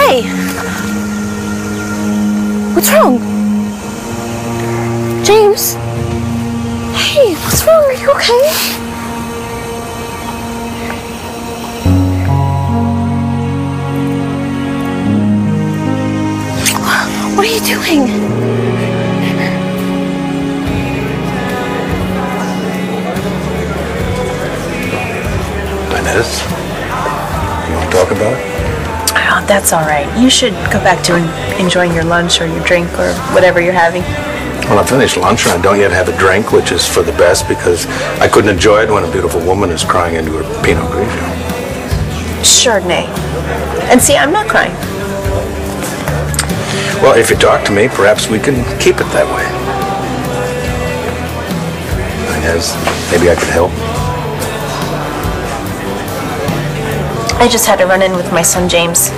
Hey! What's wrong? James? Hey, what's wrong? Are you okay? What are you doing? Inez, you want to talk about it? Oh, that's all right. You should go back to enjoying your lunch or your drink or whatever you're having. Well, I finished lunch and I don't yet have a drink, which is for the best because I couldn't enjoy it when a beautiful woman is crying into her Pinot Grigio. Chardonnay. And see, I'm not crying. Well, if you talk to me, perhaps we can keep it that way. Inez, maybe I could help. I just had to run in with my son, James.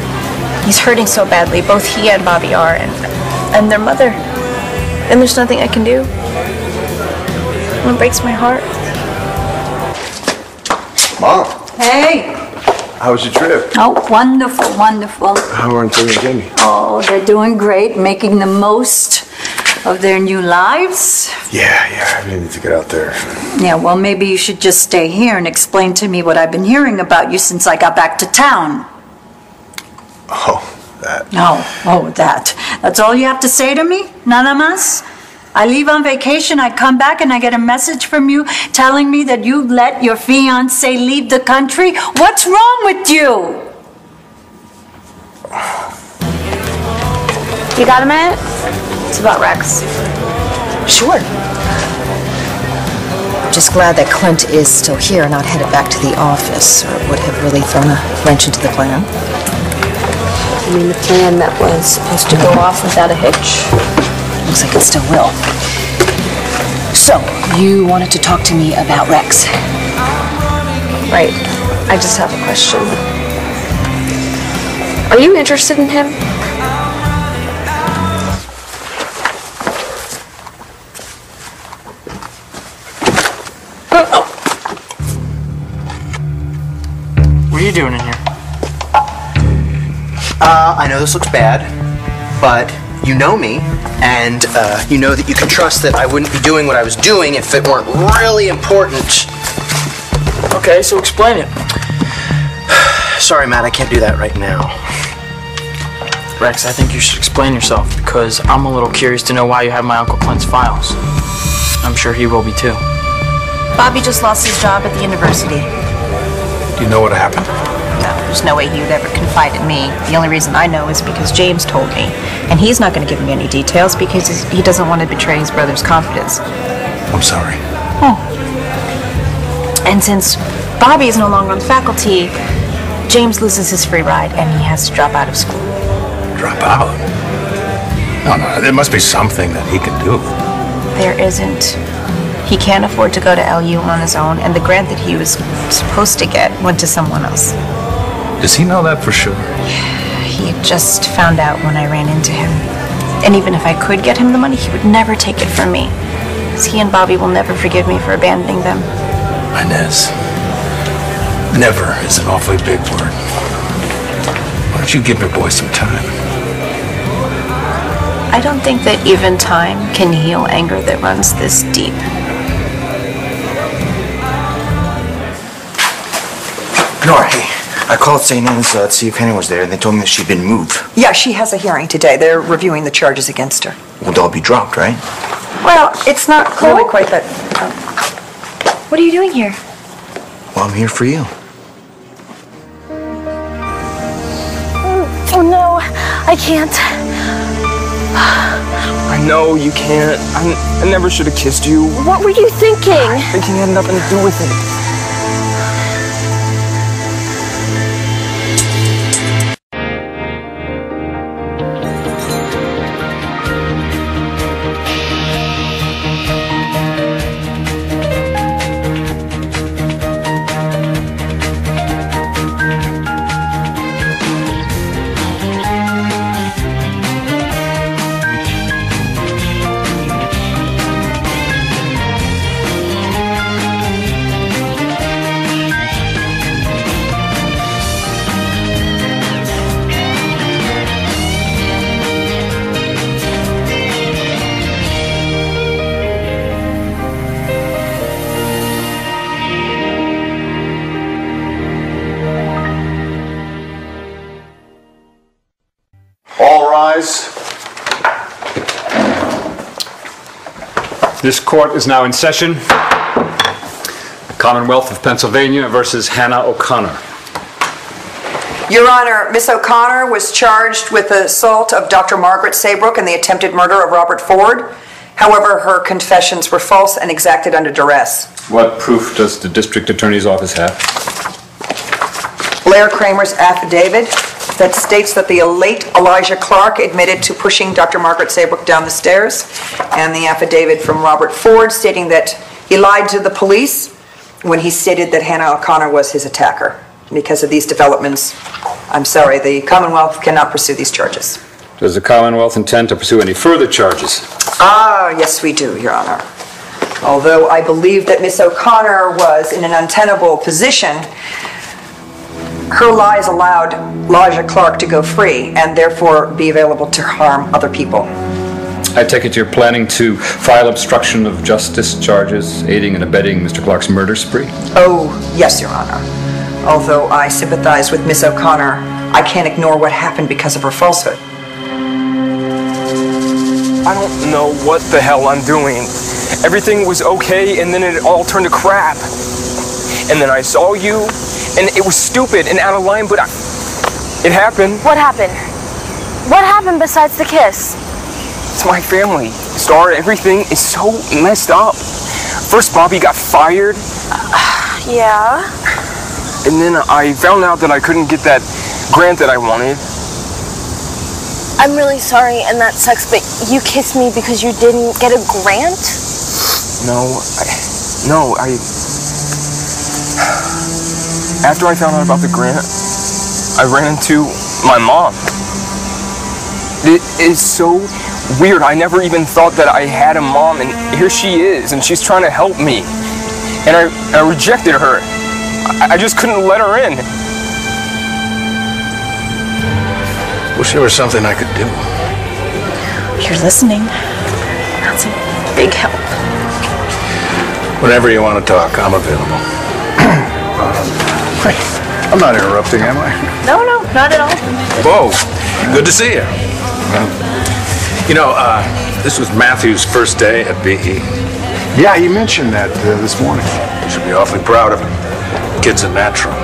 He's hurting so badly. Both he and Bobby are, and their mother. And there's nothing I can do. And it breaks my heart. Mom. Hey. How was your trip? Oh, wonderful, wonderful. How are Antonio and Jamie? Oh, they're doing great, making the most of their new lives. Yeah, I really need to get out there. Yeah, well, maybe you should just stay here and explain to me what I've been hearing about you since I got back to town. Oh, that. Oh, that. That's all you have to say to me? Nada más? I leave on vacation, I come back, and I get a message from you telling me that you let your fiancé leave the country? What's wrong with you? You got a minute? It's about Rex. Sure. I'm just glad that Clint is still here and not headed back to the office, or it would have really thrown a wrench into the plan. You mean the plan that was supposed to go off without a hitch? Looks like it still will. So, you wanted to talk to me about Rex. Right. I just have a question. Are you interested in him? What are you doing in here? I know this looks bad, but you know me, and you know that you can trust that I wouldn't be doing what I was doing if it weren't really important. Okay, so explain it. Sorry, Matt, I can't do that right now. Rex, I think you should explain yourself, because I'm a little curious to know why you have my Uncle Clint's files. I'm sure he will be too. Bobby just lost his job at the university. Do you know what happened? No, there's no way he would ever confide in me. The only reason I know is because James told me. And he's not going to give me any details because he doesn't want to betray his brother's confidence. I'm sorry. Oh. And since Bobby is no longer on the faculty, James loses his free ride and he has to drop out of school. Drop out? No, there must be something that he can do. There isn't. He can't afford to go to LU on his own, and the grant that he was supposed to get went to someone else. Does he know that for sure? He just found out when I ran into him. And even if I could get him the money, he would never take it from me. Because he and Bobby will never forgive me for abandoning them. Inez, never is an awfully big word. Why don't you give your boy some time? I don't think that even time can heal anger that runs this deep. Nora, hey, I called St. Anne's to see if Henny was there, and they told me that she'd been moved. Yeah, she has a hearing today. They're reviewing the charges against her. Well, they'll be dropped, right? Well, it's not clearly quite that... What are you doing here? Well, I'm here for you. Oh no, I can't. I know you can't. I never should have kissed you. What were you thinking? Thinking had nothing to do with it. rise. This court is now in session. Commonwealth of Pennsylvania versus Hannah O'Connor. Your Honor, Miss O'Connor was charged with the assault of Dr. Margaret Saybrook and the attempted murder of Robert Ford. However, her confessions were false and exacted under duress. What proof does the district attorney's office have? Blair Kramer's affidavit that states that the late Elijah Clark admitted to pushing Dr. Margaret Saybrook down the stairs, and the affidavit from Robert Ford stating that he lied to the police when he stated that Hannah O'Connor was his attacker. Because of these developments, I'm sorry, the Commonwealth cannot pursue these charges. Does the Commonwealth intend to pursue any further charges? Yes, we do, Your Honor. Although I believe that Miss O'Connor was in an untenable position, her lies allowed Elijah Clark to go free and therefore be available to harm other people. I take it you're planning to file obstruction of justice charges, aiding and abetting Mr. Clark's murder spree? Oh, yes, Your Honor. Although I sympathize with Miss O'Connor, I can't ignore what happened because of her falsehood. I don't know what the hell I'm doing. Everything was okay, and then it all turned to crap. And then I saw you, and it was stupid and out of line, but it happened. What happened? What happened besides the kiss? It's my family. Star, everything is so messed up. First, Bobby got fired. Yeah? And then I found out that I couldn't get that grant that I wanted. I'm really sorry, and that sucks, but you kissed me because you didn't get a grant? After I found out about the grant, I ran into my mom. It is so weird. I never even thought that I had a mom, and here she is, and she's trying to help me. And I rejected her. I just couldn't let her in. Wish there was something I could do. You're listening. That's a big help. Whenever you want to talk, I'm available. Hey, I'm not interrupting, am I? No, not at all. Whoa, good to see you. You know, this was Matthew's first day at BE. Yeah, he mentioned that this morning. You should be awfully proud of him. Kid's a natural.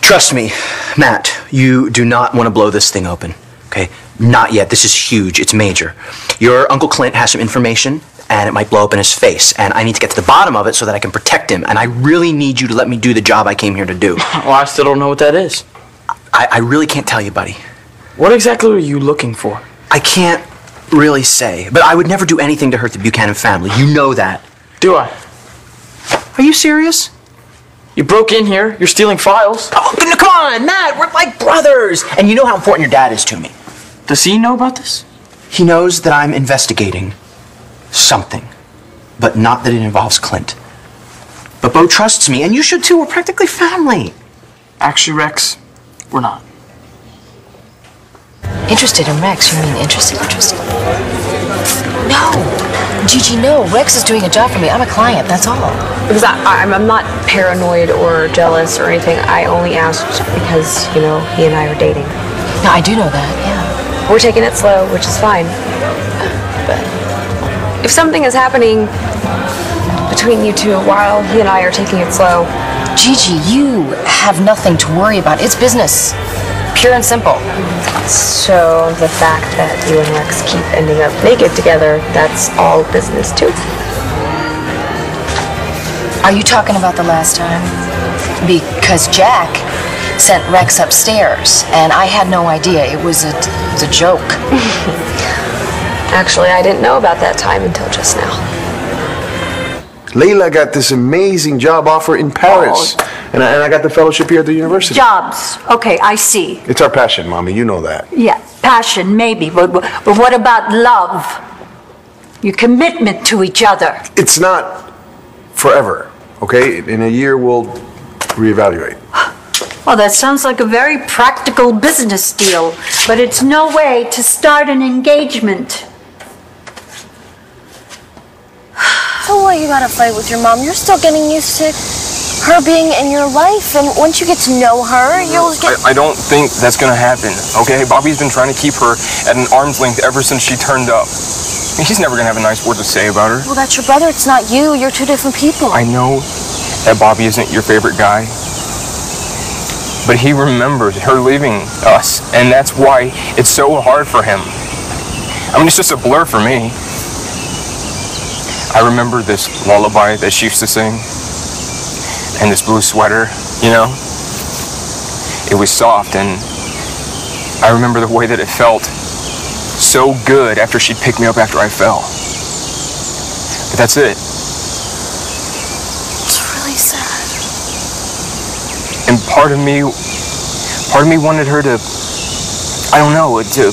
Trust me, Matt, you do not want to blow this thing open, okay? Not yet. This is huge. It's major. Your Uncle Clint has some information, and it might blow up in his face, and I need to get to the bottom of it so that I can protect him, and I really need you to let me do the job I came here to do. Well, I still don't know what that is. I really can't tell you, buddy. What exactly are you looking for? I can't really say, but I would never do anything to hurt the Buchanan family. You know that. Do I? Are you serious? You broke in here, you're stealing files. Oh, come on, Matt, we're like brothers. And you know how important your dad is to me. Does he know about this? He knows that I'm investigating something, but not that it involves Clint. But Bo trusts me, and you should too. We're practically family. Actually, Rex, we're not. Interested in Rex? You mean interested? No. Gigi, no. Rex is doing a job for me. I'm a client, that's all. Because I'm not paranoid or jealous or anything. I only asked because, you know, he and I are dating. No, I do know that, yeah. We're taking it slow, which is fine. But if something is happening between you two while he and I are taking it slow... Gigi, you have nothing to worry about. It's business. Pure and simple. So the fact that you and Rex keep ending up naked together, that's all business too? Are you talking about the last time? Because Jack sent Rex upstairs, and I had no idea. It was a joke. Actually, I didn't know about that time until just now. Layla got this amazing job offer in Paris. And I got the fellowship here at the university. Jobs. Okay, I see. It's our passion, Mommy. You know that. Yeah, passion, maybe. But what about love? Your commitment to each other. It's not forever, okay? In a year, we'll reevaluate. Well, that sounds like a very practical business deal, but it's no way to start an engagement. So what, you got a fight with your mom? You're still getting used to her being in your life, and once you get to know her, you'll get... I don't think that's gonna happen, okay? Bobby's been trying to keep her at an arm's length ever since she turned up. I mean, he's never gonna have a nice word to say about her. Well, that's your brother, it's not you. You're two different people. I know that Bobby isn't your favorite guy, but he remembers her leaving us, and that's why it's so hard for him. I mean, it's just a blur for me. I remember this lullaby that she used to sing, and this blue sweater, you know? It was soft, and I remember the way that it felt so good after she'd pick me up after I fell. But that's it. It's really sad. And part of me wanted her to, I don't know, to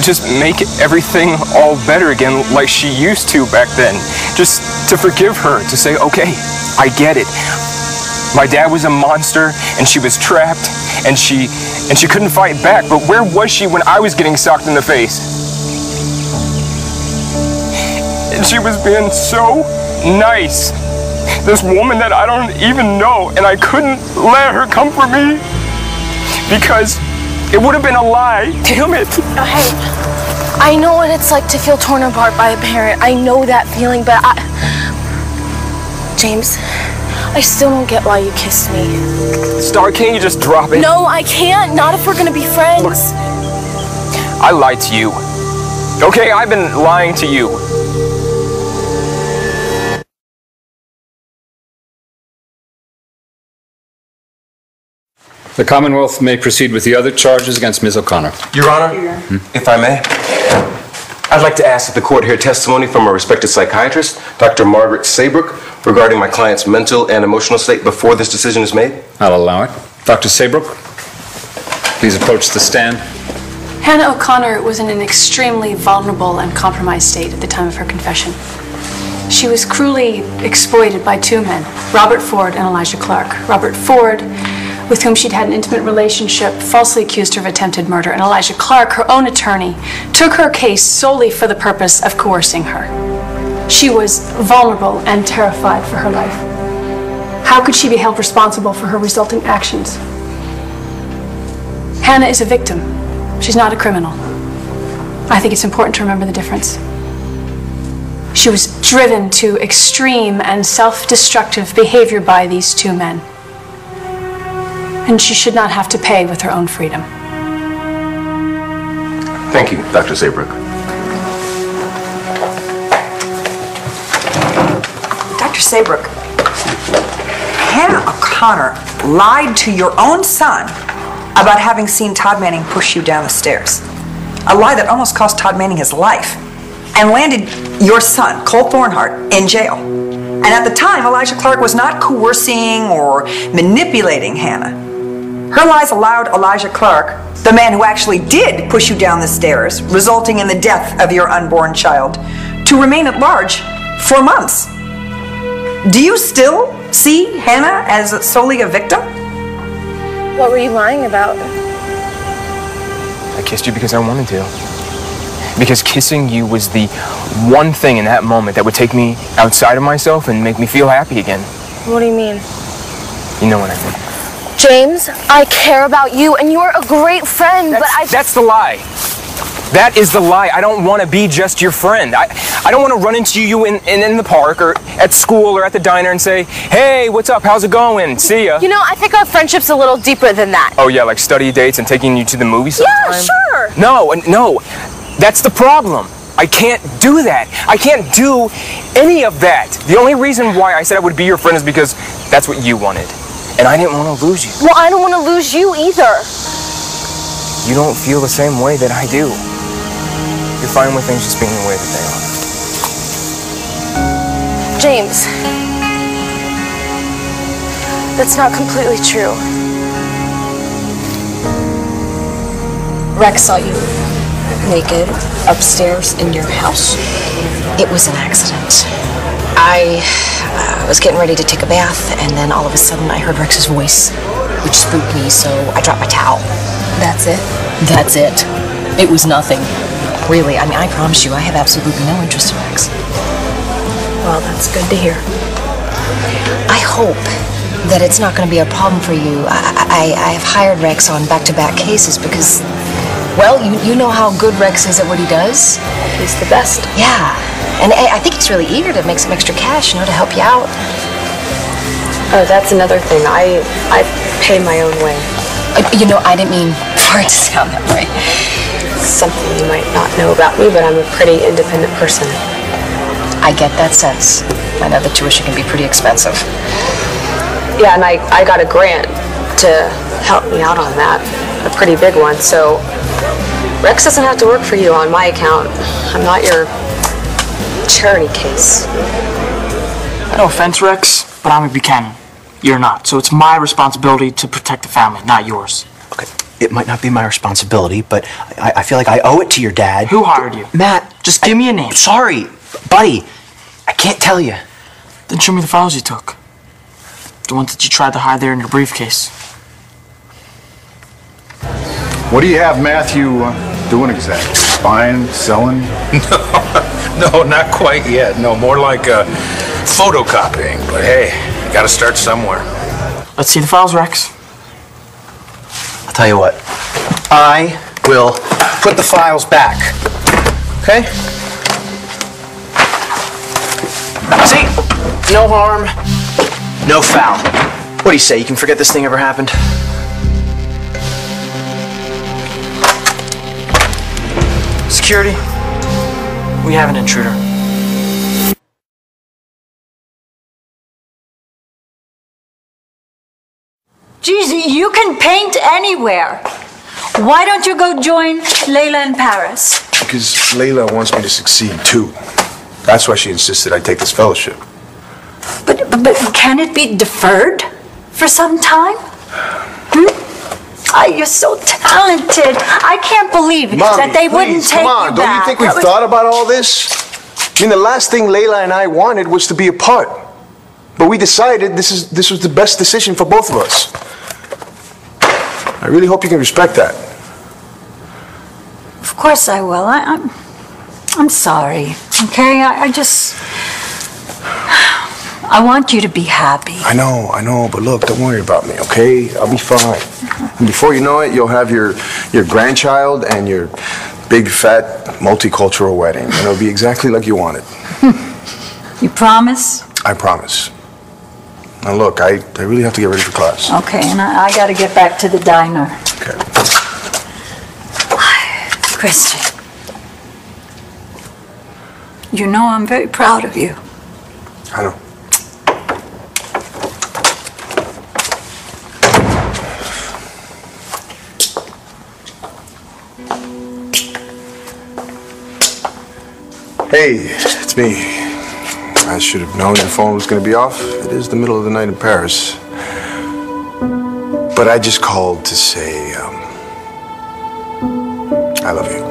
just make everything all better again like she used to back then. Just to forgive her, to say, okay, I get it. My dad was a monster and she was trapped and she couldn't fight back, but where was she when I was getting socked in the face? And she was being so nice. This woman that I don't even know, and I couldn't let her comfort me because it would have been a lie. Damn it. Hey, I know what it's like to feel torn apart by a parent. I know that feeling, but James, I still don't get why you kissed me. Star, can't you just drop it? No, I can't. Not if we're gonna be friends. Look, I lied to you. Okay, I've been lying to you. The Commonwealth may proceed with the other charges against Ms. O'Connor. Your Honor, if I may, I'd like to ask that the court hear testimony from a respected psychiatrist, Dr. Margaret Saybrook, regarding my client's mental and emotional state before this decision is made. I'll allow it. Dr. Saybrook, please approach the stand. Hannah O'Connor was in an extremely vulnerable and compromised state at the time of her confession. She was cruelly exploited by two men, Robert Ford and Elijah Clark. Robert Ford, with whom she'd had an intimate relationship, falsely accused her of attempted murder, and Elijah Clark, her own attorney, took her case solely for the purpose of coercing her. She was vulnerable and terrified for her life. How could she be held responsible for her resulting actions? Hannah is a victim. She's not a criminal. I think it's important to remember the difference. She was driven to extreme and self-destructive behavior by these two men. And she should not have to pay with her own freedom. Thank you, Dr. Saybrook. Dr. Saybrook, Hannah O'Connor lied to your own son about having seen Todd Manning push you down the stairs. A lie that almost cost Todd Manning his life and landed your son, Cole Thornhart, in jail. And at the time, Elijah Clark was not coercing or manipulating Hannah. Her lies allowed Elijah Clark, the man who actually did push you down the stairs, resulting in the death of your unborn child, to remain at large for months. Do you still see Hannah as solely a victim? What were you lying about? I kissed you because I wanted to. Because kissing you was the one thing in that moment that would take me outside of myself and make me feel happy again. What do you mean? You know what I mean. James, I care about you and you're a great friend, That's the lie. That is the lie. I don't want to be just your friend. I don't want to run into you in the park or at school or at the diner and say, hey, what's up? How's it going? See ya. You know, I think our friendship's a little deeper than that. Oh, yeah, like study dates and taking you to the movies sometime? Yeah, sure. No. That's the problem. I can't do that. I can't do any of that. The only reason why I said I would be your friend is because that's what you wanted. And I didn't want to lose you. Well, I don't want to lose you either. You don't feel the same way that I do. You're fine with things just being the way that they are. James, that's not completely true. Rex saw you naked upstairs in your house. It was an accident. I was getting ready to take a bath, and then all of a sudden I heard Rex's voice, which spooked me, so I dropped my towel. That's it? That's it. It was nothing. Really, I mean, I promise you, I have absolutely no interest in Rex. Well, that's good to hear. I hope that it's not going to be a problem for you. I have hired Rex on back-to-back cases because, well, you know how good Rex is at what he does. He's the best. Yeah, and I think he's really eager to make some extra cash, to help you out. Oh, that's another thing. I pay my own way. I didn't mean for it to sound that way. Something you might not know about me, but I'm a pretty independent person. I get that sense. I know that tuition can be pretty expensive. Yeah, and I got a grant to help me out on that, a pretty big one, so Rex doesn't have to work for you on my account. I'm not your charity case. No offense, Rex, but I'm a Buchanan. You're not, so it's my responsibility to protect the family, not yours. Okay, it might not be my responsibility, but I feel like I owe it to your dad. Who hired you? Matt. Just give me a name. Sorry, buddy. I can't tell you. Then show me the files you took. The ones that you tried to hide there in your briefcase. What do you have Matthew doing exactly? Buying, selling? No, not quite yet. No, more like photocopying. But hey, you gotta start somewhere. Let's see the files, Rex. I'll tell you what. I will put the files back. Okay? See? No harm, no foul. What do you say? You can forget this thing ever happened? Security, we have an intruder. Geez, you can paint anywhere. Why don't you go join Layla in Paris? Because Layla wants me to succeed too. That's why she insisted I take this fellowship. But can it be deferred for some time? Oh, you're so talented. I can't believe that they wouldn't take you back. Don't you think we've thought about all this? I mean, the last thing Layla and I wanted was to be apart. But we decided this was the best decision for both of us. I really hope you can respect that. Of course I will. I'm sorry, okay? I want you to be happy. I know, but look, don't worry about me, okay? I'll be fine. And before you know it, you'll have your grandchild and your big, fat, multicultural wedding. And it'll be exactly like you wanted. You promise? I promise. Now look, I really have to get ready for class. Okay, and I gotta get back to the diner. Okay. Christian, you know I'm very proud of you. I know. Hey, it's me. I should have known your phone was going to be off. It is the middle of the night in Paris. But I just called to say, I love you.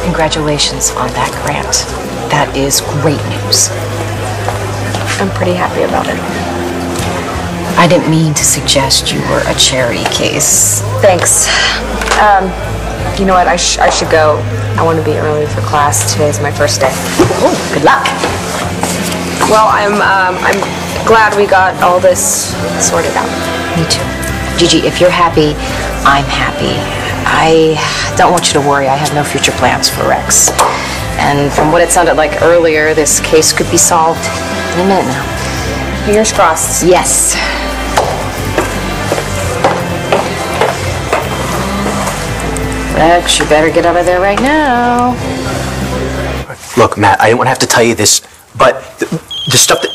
Congratulations on that grant. That is great news. I'm pretty happy about it. I didn't mean to suggest you were a charity case. Thanks. You know what? I should go. I want to be early for class. Today's my first day. Oh, good luck. Well, I'm glad we got all this sorted out. Me too. Gigi, if you're happy, I'm happy. I don't want you to worry. I have no future plans for Rex. And from what it sounded like earlier, this case could be solved in a minute now. Fingers crossed. Yes. Rex, you better get out of there right now. Look, Matt, I didn't want to have to tell you this, but the stuff that...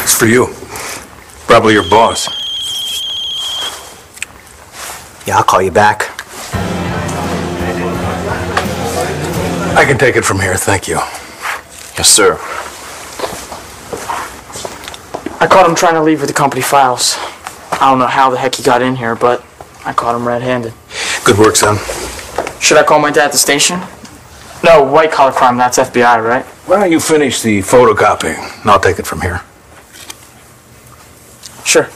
It's for you. Probably your boss. Yeah, I'll call you back. I can take it from here, thank you. Yes, sir. I caught him trying to leave with the company files. I don't know how the heck he got in here, but I caught him red-handed. Good work, son. Should I call my dad at the station? No, white-collar crime, that's FBI, right? Why don't you finish the photocopying, and I'll take it from here. Sure.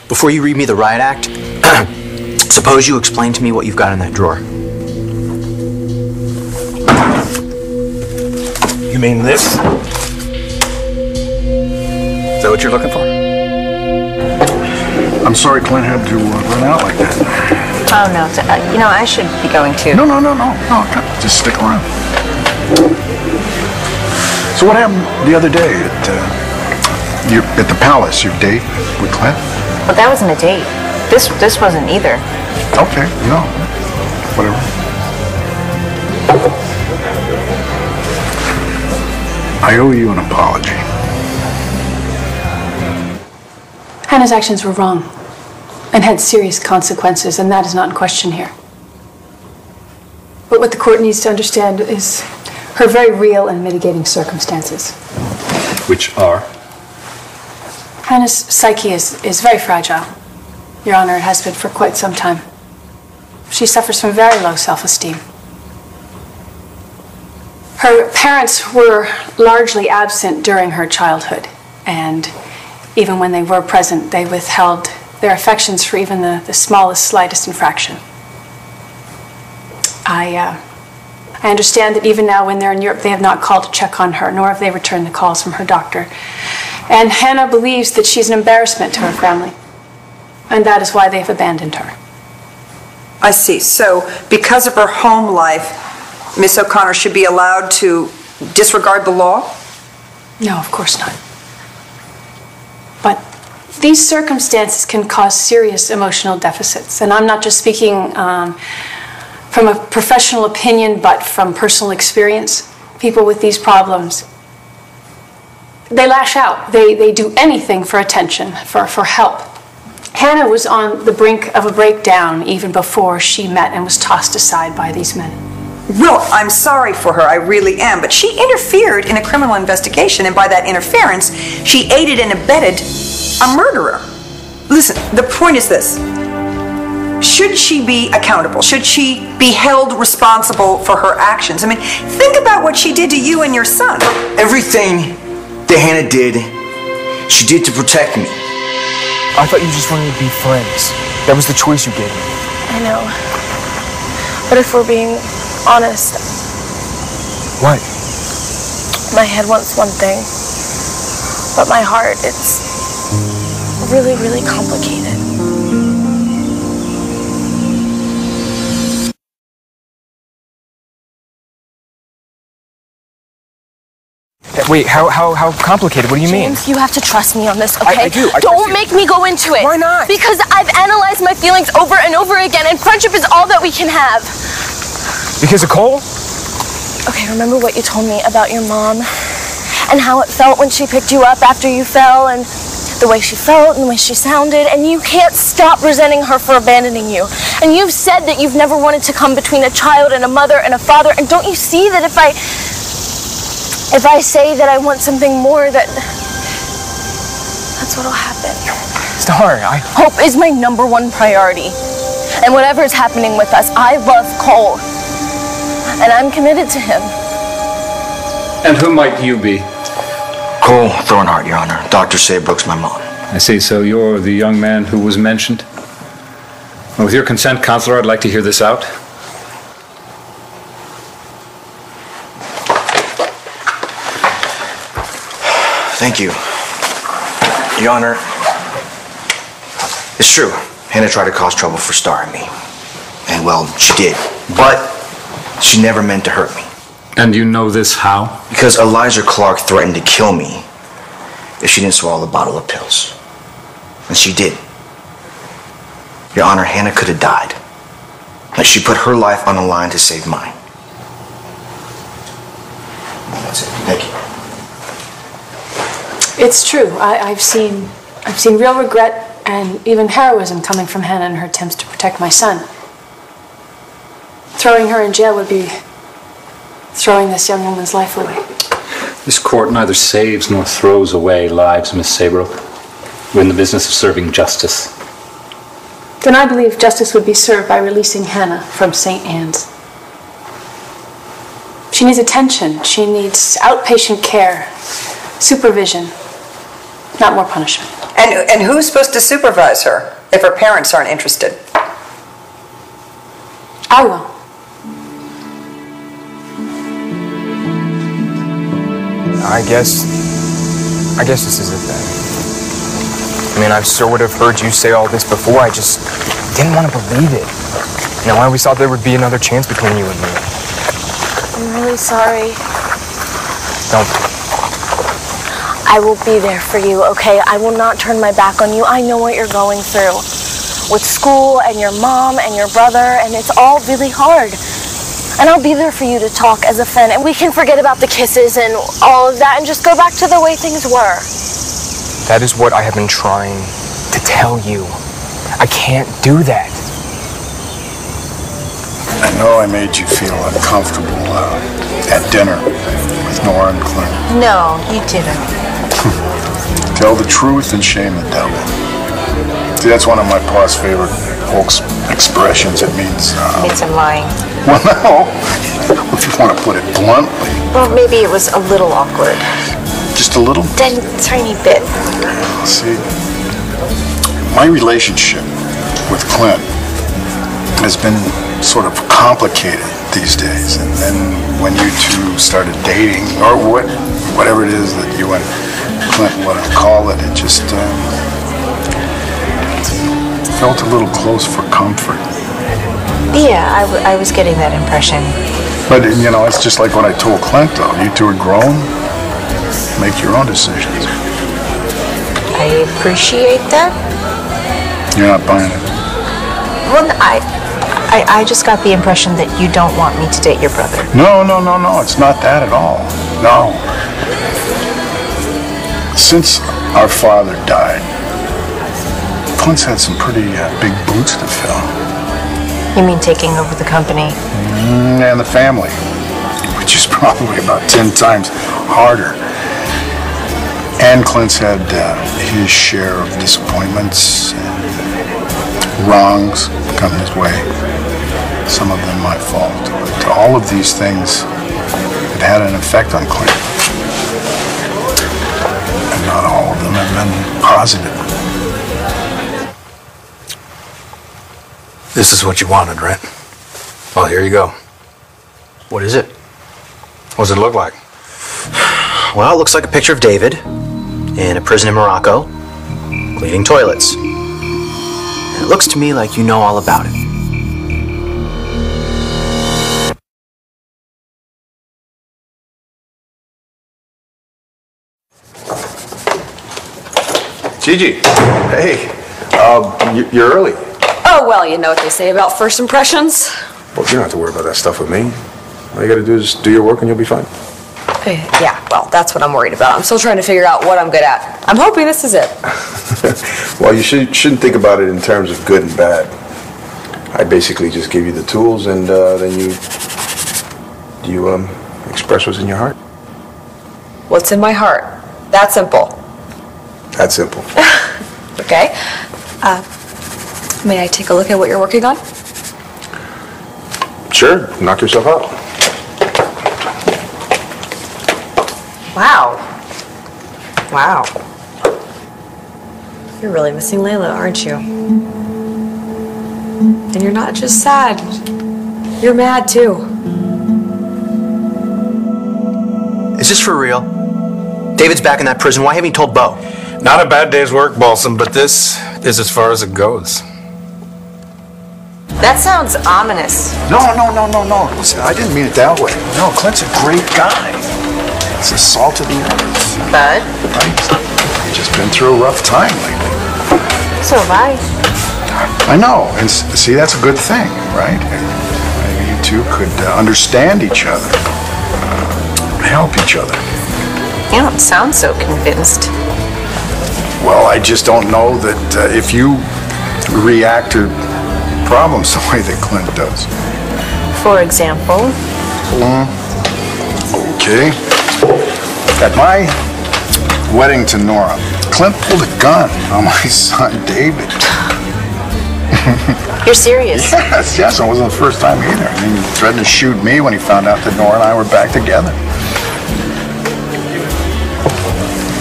before you read me the riot act, suppose you explain to me what you've got in that drawer. You mean this? Is that what you're looking for? I'm sorry Clint had to run out like that. Oh, no. You know, I should be going too. No. Just stick around. So what happened the other day at the palace, your date with Clint? Well, that wasn't a date. This wasn't either. Okay, no. Whatever. I owe you an apology. Hannah's actions were wrong and had serious consequences, and that is not in question here. But what the court needs to understand is her very real and mitigating circumstances. Which are? Hannah's psyche is very fragile. Your Honor, it has been for quite some time. She suffers from very low self-esteem. Her parents were largely absent during her childhood, and even when they were present, they withheld their affections for even the smallest, slightest infraction. I understand that even now when they're in Europe, they have not called to check on her, nor have they returned the calls from her doctor. And Hannah believes that she's an embarrassment to her family, and that is why they've abandoned her. I see. So because of her home life, Miss O'Connor should be allowed to disregard the law? No, of course not. But these circumstances can cause serious emotional deficits, and I'm not just speaking from a professional opinion, but from personal experience. People with these problems, they lash out. They do anything for attention, for help. Hannah was on the brink of a breakdown even before she met and was tossed aside by these men. Well, I'm sorry for her, I really am, but she interfered in a criminal investigation, and by that interference, she aided and abetted a murderer. Listen, the point is this. Should she be accountable? Should she be held responsible for her actions? I mean, think about what she did to you and your son. Everything that Hannah did, she did to protect me. I thought you just wanted to be friends. That was the choice you gave me. I know. But if we're being honest... What? My head wants one thing, but my heart, it's really, really complicated. Wait, how complicated? What do you mean? James, you have to trust me on this, okay? I do. Don't make me go into it. Why not? Because I've analyzed my feelings over and over again, and friendship is all that we can have. Because of Cole? Okay, remember what you told me about your mom and how it felt when she picked you up after you fell, and the way she felt and the way she sounded, and you can't stop resenting her for abandoning you. And you've said that you've never wanted to come between a child and a mother and a father, and don't you see that if I say that I want something more, that's what'll happen. Star, Hope is my #1 priority. And whatever is happening with us, I love Cole. And I'm committed to him. And who might you be? Cole Thornhart, Your Honor. Dr. Saybrook's my mom. I see, so you're the young man who was mentioned? Well, with your consent, Counselor, I'd like to hear this out. Thank you. Your Honor, it's true. Hannah tried to cause trouble for Star and me. And, well, she did. But she never meant to hurt me. And you know this how? Because Elijah Clark threatened to kill me if she didn't swallow the bottle of pills. And she did. Your Honor, Hannah could have died. But she put her life on the line to save mine. That's it. Thank you. It's true. I've seen real regret and even heroism coming from Hannah in her attempts to protect my son. Throwing her in jail would be throwing this young woman's life away. This court neither saves nor throws away lives, Miss Saybrook. We're in the business of serving justice. Then I believe justice would be served by releasing Hannah from St. Anne's. She needs attention. She needs outpatient care, supervision, not more punishment. And who's supposed to supervise her if her parents aren't interested? I will. I guess this is it then. I mean, I sure would have heard you say all this before. I just didn't want to believe it. You know, I always thought there would be another chance between you and me. I'm really sorry. Don't be. I will be there for you, okay? I will not turn my back on you. I know what you're going through with school and your mom and your brother, and it's all really hard. And I'll be there for you to talk as a friend, and we can forget about the kisses and all of that and just go back to the way things were. That is what I have been trying to tell you. I can't do that. I know I made you feel uncomfortable at dinner with Nora and Clint. No, you didn't. Tell the truth and shame the devil. See, that's one of my pa's favorite folk expressions. It means... It's I'm lying. Well, no. If you want to put it bluntly. Well, maybe it was a little awkward. Just a little? Tiny bit. See, my relationship with Clint has been sort of complicated these days. And then when you two started dating, or whatever it is that you and Clint want to call it, it just felt a little close for comfort. Yeah, I was getting that impression. But, you know, it's just like what I told Clint, though. You two are grown. Make your own decisions. I appreciate that. You're not buying it. Well, I just got the impression that you don't want me to date your brother. No. It's not that at all. No. Since our father died, Clint's had some pretty big boots to fill. You mean taking over the company? And the family, which is probably about 10 times harder. And Clint's had his share of disappointments and wrongs come his way. Some of them my fault. But all of these things have had an effect on Clint. And not all of them have been positive. This is what you wanted, right? Well, here you go. What is it? What does it look like? Well, it looks like a picture of David in a prison in Morocco, cleaning toilets. And it looks to me like you know all about it. Gigi, hey, you're early. Oh, well, you know what they say about first impressions. Well, you don't have to worry about that stuff with me. All you gotta do is do your work and you'll be fine. Yeah, well, that's what I'm worried about. I'm still trying to figure out what I'm good at. I'm hoping this is it. Well, you shouldn't think about it in terms of good and bad. I basically just give you the tools and then you express what's in your heart. What's in my heart? That simple. That simple. Okay. May I take a look at what you're working on? Sure, knock yourself out. Wow. Wow. You're really missing Layla, aren't you? And you're not just sad. You're mad, too. Is this for real? David's back in that prison. Why haven't you told Bo? Not a bad day's work, Balsam, but this is as far as it goes. That sounds ominous. No. Listen, I didn't mean it that way. No, Clint's a great guy. It's the salt of the earth. But? He's just been through a rough time lately. So have I. I know, and see, that's a good thing, right? Maybe you two could understand each other, help each other. You don't sound so convinced. Well, I just don't know that if you react to problems the way that Clint does. For example? Okay. At my wedding to Nora, Clint pulled a gun on my son, David. You're serious? Yes, it wasn't the first time either. I mean, he threatened to shoot me when he found out that Nora and I were back together.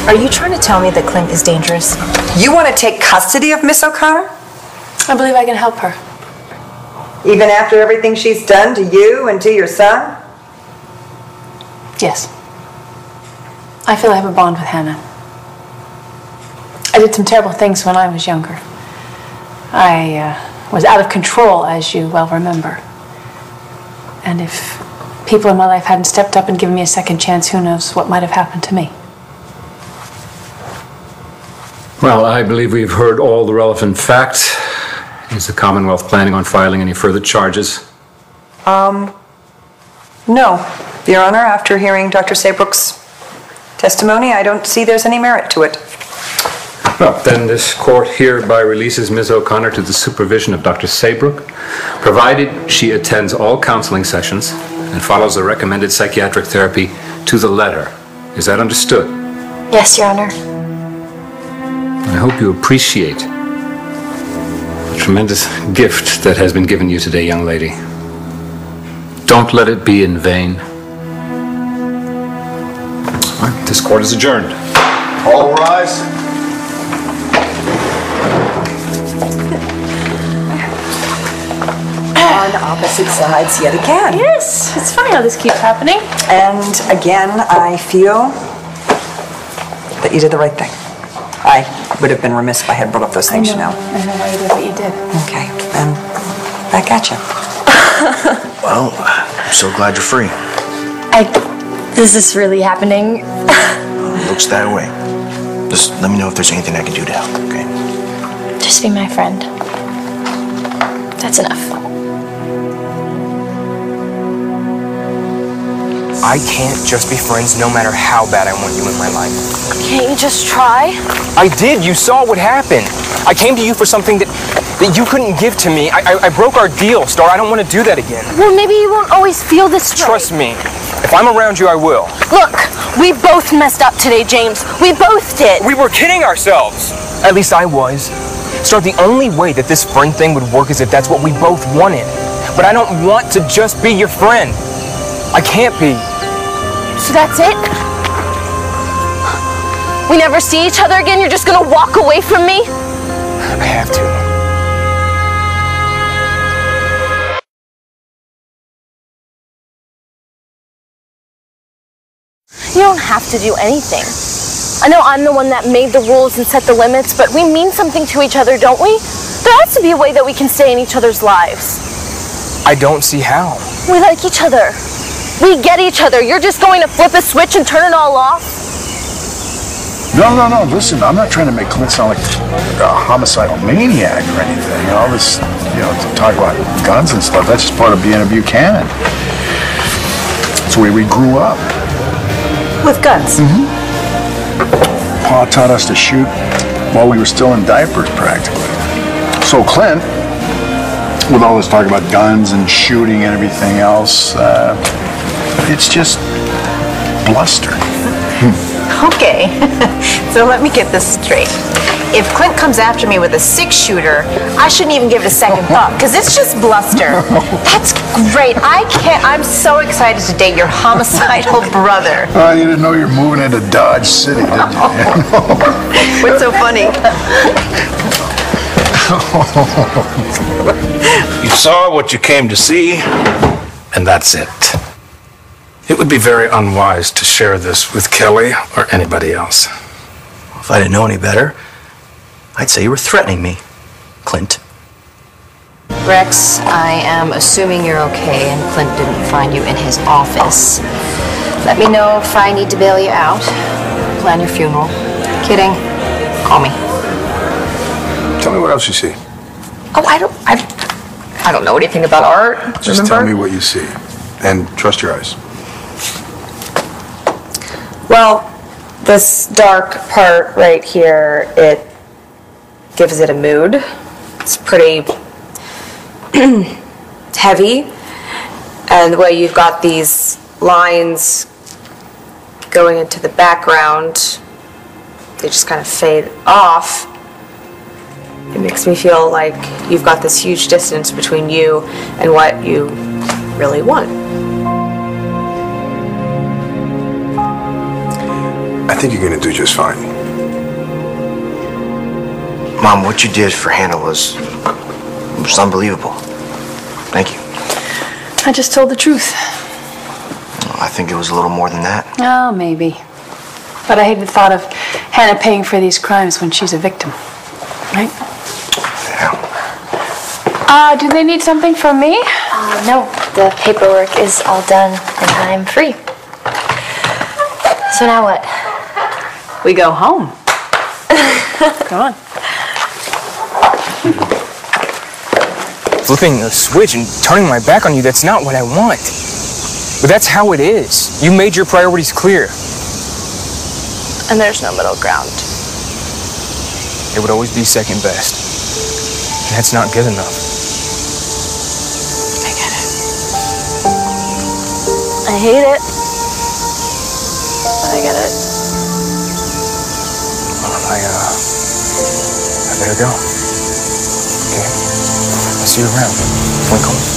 Are you trying to tell me that Clint is dangerous? You want to take custody of Miss O'Connor? I believe I can help her. Even after everything she's done to you and to your son? Yes. I feel I have a bond with Hannah. I did some terrible things when I was younger. I was out of control, as you well remember. And if people in my life hadn't stepped up and given me a second chance, who knows what might have happened to me. Well, I believe we've heard all the relevant facts. Is the Commonwealth planning on filing any further charges? No, Your Honor. After hearing Dr. Saybrook's testimony, I don't see there's any merit to it. Well, then this court hereby releases Ms. O'Connor to the supervision of Dr. Saybrook, provided she attends all counseling sessions and follows the recommended psychiatric therapy to the letter. Is that understood? Yes, Your Honor. I hope you appreciate the tremendous gift that has been given you today, young lady. Don't let it be in vain. All right, this court is adjourned. All rise. On opposite sides yet again. Yes, it's funny how this keeps happening. And again, I feel that you did the right thing. I would have been remiss if I had brought up those things, you know. I know why you did what you did. Okay, and back at you. Well, I'm so glad you're free. Is this really happening? Looks that way. Just let me know if there's anything I can do to help, okay? Just be my friend. That's enough. I can't just be friends no matter how bad I want you in my life. Can't you just try? I did. You saw what happened. I came to you for something that you couldn't give to me. I broke our deal, Star. I don't want to do that again. Well, maybe you won't always feel this way. Trust me. If I'm around you, I will. Look, we both messed up today, James. We both did. We were kidding ourselves. At least I was. Star, the only way that this friend thing would work is if that's what we both wanted. But I don't want to just be your friend. I can't be. So that's it? We never see each other again? You're just gonna walk away from me? I have to. You don't have to do anything. I know I'm the one that made the rules and set the limits, but we mean something to each other, don't we? There has to be a way that we can stay in each other's lives. I don't see how. We like each other. We get each other. You're just going to flip a switch and turn it all off? No. Listen, I'm not trying to make Clint sound like a homicidal maniac or anything. All this, to talk about guns and stuff, that's just part of being a Buchanan. It's the way we grew up. With guns? Mm-hmm. Pa taught us to shoot while we were still in diapers, practically. So Clint, with all this talk about guns and shooting and everything else, it's just bluster. Okay, so let me get this straight. If Clint comes after me with a 6-shooter, I shouldn't even give it a second thought, because it's just bluster. That's great. I'm so excited to date your homicidal brother. You didn't know you're moving into Dodge City, did you? What's so funny? You saw what you came to see, and that's it. It would be very unwise to share this with Kelly or anybody else. If I didn't know any better, I'd say you were threatening me, Clint. Rex, I am assuming you're okay and Clint didn't find you in his office. Let me know if I need to bail you out. Plan your funeral. Kidding. Call me. Tell me what else you see. Oh, I don't know anything about art. Just remember? tell me what you see. And trust your eyes. Well, this dark part right here, it gives it a mood. It's pretty heavy. And the way you've got these lines going into the background, they just kind of fade off. It makes me feel like you've got this huge distance between you and what you really want. I think you're gonna do just fine. Mom, what you did for Hannah was unbelievable. Thank you. I just told the truth. I think it was a little more than that. Oh, maybe. But I hate the thought of Hannah paying for these crimes when she's a victim. Right? Yeah. Do they need something from me? No, the paperwork is all done and I'm free. So now what? We go home. Come on. Flipping a switch and turning my back on you, that's not what I want. But that's how it is. You made your priorities clear. And there's no middle ground. It would always be second best. And that's not good enough. I get it. I hate it. But I get it. I better go. Okay? I'll see you around. Twinkle.